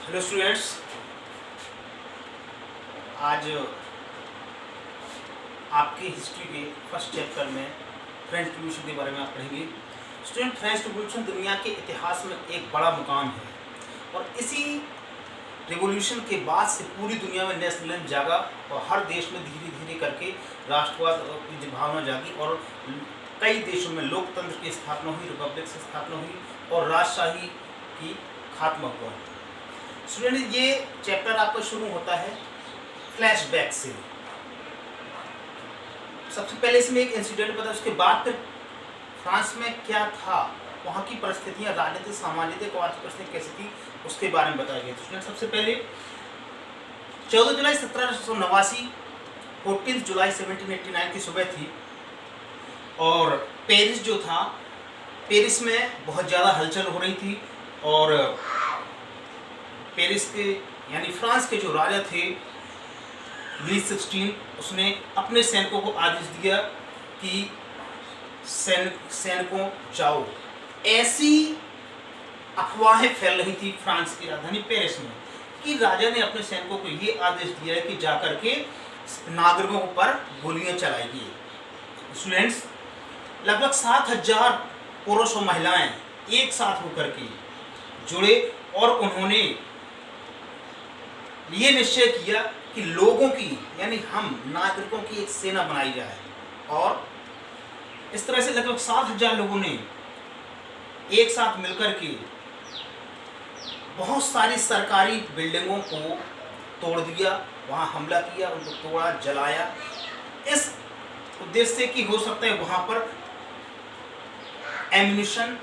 Hello students, आज आपके history के फर्स्ट चैप्टर में फ्रेंच रिवॉल्यूशन के बारे में आप पढ़ेंगे। स्टूडेंट, फ्रेंच रिवॉल्यूशन दुनिया के इतिहास में एक बड़ा मुकाम है और इसी रिवॉल्यूशन के बाद से पूरी दुनिया में नेशनलिज्म जागा और हर देश में धीरे धीरे करके राष्ट्रवाद की भावना जागी और कई देशों में लोकतंत्र की स्थापना हुई, रिपब्लिक की स्थापना हुई और राजशाही की खात्मा हुआ। स्टूडेंट, ये चैप्टर आपका शुरू होता है फ्लैशबैक से। सबसे पहले इसमें एक इंसिडेंट पता है, उसके बाद फिर फ्रांस में क्या था, वहाँ की परिस्थितियाँ, राजनीतिक, सामाजिक और आर्थिक परिस्थितियाँ कैसी थी, उसके बारे में बताया गया। स्टूडेंट, सबसे पहले 14 जुलाई 1789, 14 जुलाई 1789 की सुबह थी और पेरिस जो था, पेरिस में बहुत ज़्यादा हलचल हो रही थी और पेरिस के यानी फ्रांस के जो राजा थे लुई 16, उसने अपने सैनिकों को आदेश दिया कि सैनिकों जाओ। ऐसी अफवाहें फैल रही थी फ्रांस की राजधानी पेरिस में कि राजा ने अपने सैनिकों को ये आदेश दिया है कि जाकर के नागरिकों पर गोलियां चलाएगी। स्टूडेंट्स, लगभग 7000 पुरुष और महिलाएं एक साथ होकर के जुड़े और उन्होंने ये निश्चय किया कि लोगों की यानी हम नागरिकों की एक सेना बनाई जाए और इस तरह से लगभग 7000 लोगों ने एक साथ मिलकर के बहुत सारी सरकारी बिल्डिंगों को तोड़ दिया, वहां हमला किया, उनको तोड़ा, जलाया, इस उद्देश्य से कि हो सकता है वहां पर एम्यूनिशन,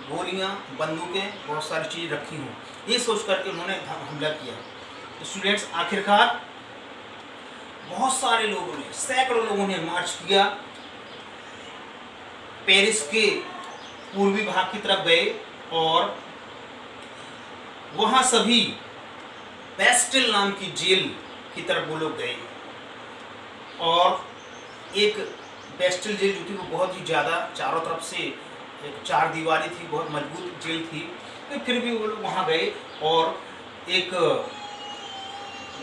गोलियां, बंदूकें, बहुत सारी चीज़ रखी हों, ये सोच करके उन्होंने हमला किया। स्टूडेंट्स, आखिरकार बहुत सारे लोगों ने, सैकड़ों लोगों ने मार्च किया, पेरिस के पूर्वी भाग की तरफ गए और वहां सभी बेस्टिल नाम की जेल की तरफ वो लोग गए और एक बेस्टिल जेल जो थी वो बहुत ही ज़्यादा चारों तरफ से एक चार दीवारी थी, बहुत मजबूत जेल थी, तो फिर भी वो लोग वहाँ गए और एक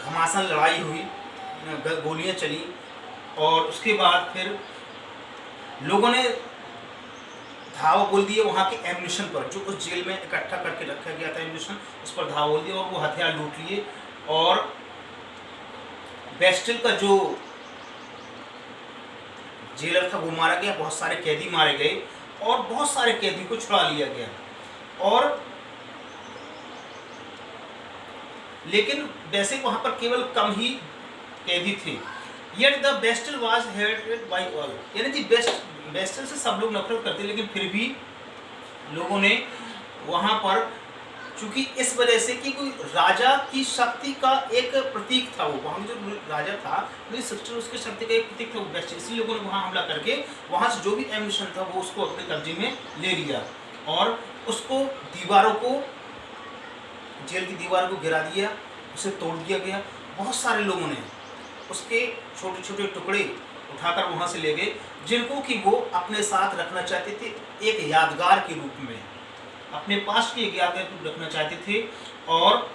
घमासान लड़ाई हुई, गोलियां चली और उसके बाद फिर लोगों ने धावा बोल दिए वहाँ के एम्यूनिशन पर, जो उस जेल में इकट्ठा करके रखा गया था एम्यूनिशन, उस पर धावा बोल दिया और वो हथियार लूट लिए और बेस्टिल का जो जेलर था वो मारा गया, बहुत सारे कैदी मारे गए और बहुत सारे कैदी को छुड़ा लिया गया और लेकिन वैसे वहां पर केवल कम ही कैदी थे। Yet the Bastille was hated by all, यानी कि बेस्टिल से सब लोग नफरत करते, लेकिन फिर भी लोगों ने वहां पर, चूंकि इस वजह से कि कोई राजा की शक्ति का एक प्रतीक था, वो वहाँ जो राजा था लुई 16 उसकी शक्ति का एक प्रतीक था वो बेस्टिल, इसलिए लोगों ने वहाँ हमला करके वहाँ से जो भी एम्यूनिशन था वो उसको अपने कब्जे में ले लिया और उसको दीवारों को, जेल की दीवार को गिरा दिया, उसे तोड़ दिया गया। बहुत सारे लोगों ने उसके छोटे छोटे टुकड़े उठाकर वहाँ से ले गए, जिनको कि वो अपने साथ रखना चाहते थे, एक यादगार के रूप में, अपने पास की एक यादगार के रूप रखना चाहते थे और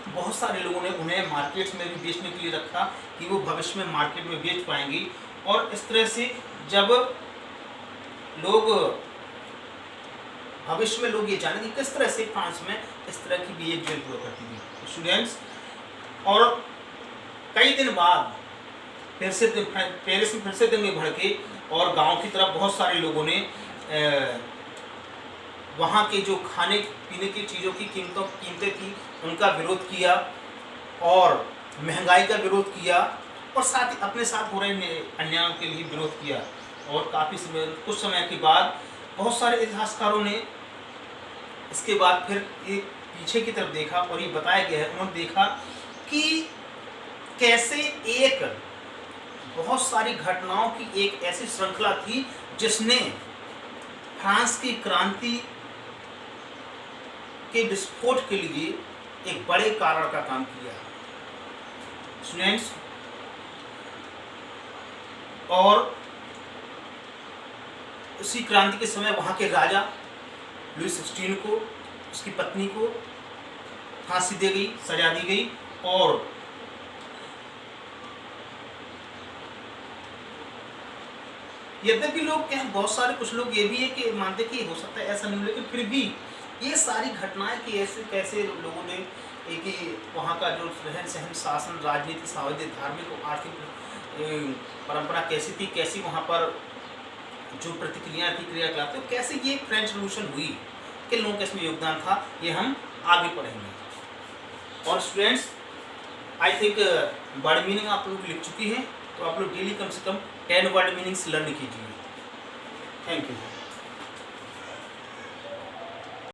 बहुत सारे लोगों ने उन्हें मार्केट्स में भी बेचने के लिए रखा कि वो भविष्य में मार्केट में बेच पाएंगी और इस तरह से जब लोग भविष्य में लोग ये जाने कि किस तरह से फ्रांस में इस तरह की भी एक जेल हुआ करती थी। स्टूडेंट्स, और कई दिन बाद फिर से पेरिस में फिर से दंगे भड़के और गांव की तरफ बहुत सारे लोगों ने वहाँ के जो खाने पीने की चीज़ों की कीमतें थी उनका विरोध किया और महंगाई का विरोध किया और साथ ही अपने साथ हो रहे अन्यायों के लिए विरोध किया और कुछ समय के बाद बहुत सारे इतिहासकारों ने इसके बाद फिर एक पीछे की तरफ देखा और ये बताया गया है, उन्होंने देखा कि कैसे एक बहुत सारी घटनाओं की एक ऐसी श्रृंखला थी जिसने फ्रांस की क्रांति के विस्फोट के लिए एक बड़े कारण का काम किया। स्टूडेंट्स, और उसी क्रांति के समय वहाँ के राजा लुई 16 को, उसकी पत्नी को फांसी दी गई, सजा दी गई। और यद्यपि लोग क्या है, बहुत सारे कुछ लोग ये भी है कि मानते कि हो सकता है ऐसा नहीं हो, लेकिन फिर भी ये सारी घटनाएं कि ऐसे कैसे लोगों ने कि वहाँ का जो रहन सहन, शासन, राजनीति, सामाजिक, धार्मिक और आर्थिक परंपरा कैसी थी, कैसी वहाँ पर जो प्रतिक्रिया थी, क्रियाकलाप थे, कैसे ये फ्रेंच रिवॉल्यूशन हुई, किन लोगों का इसमें योगदान था, ये हम आगे पढ़ेंगे। और students I think word meaning आप लोग लिख चुकी हैं, तो आप लोग डेली कम से कम 10 वर्ड मीनिंग्स लर्न कीजिए। Thank you.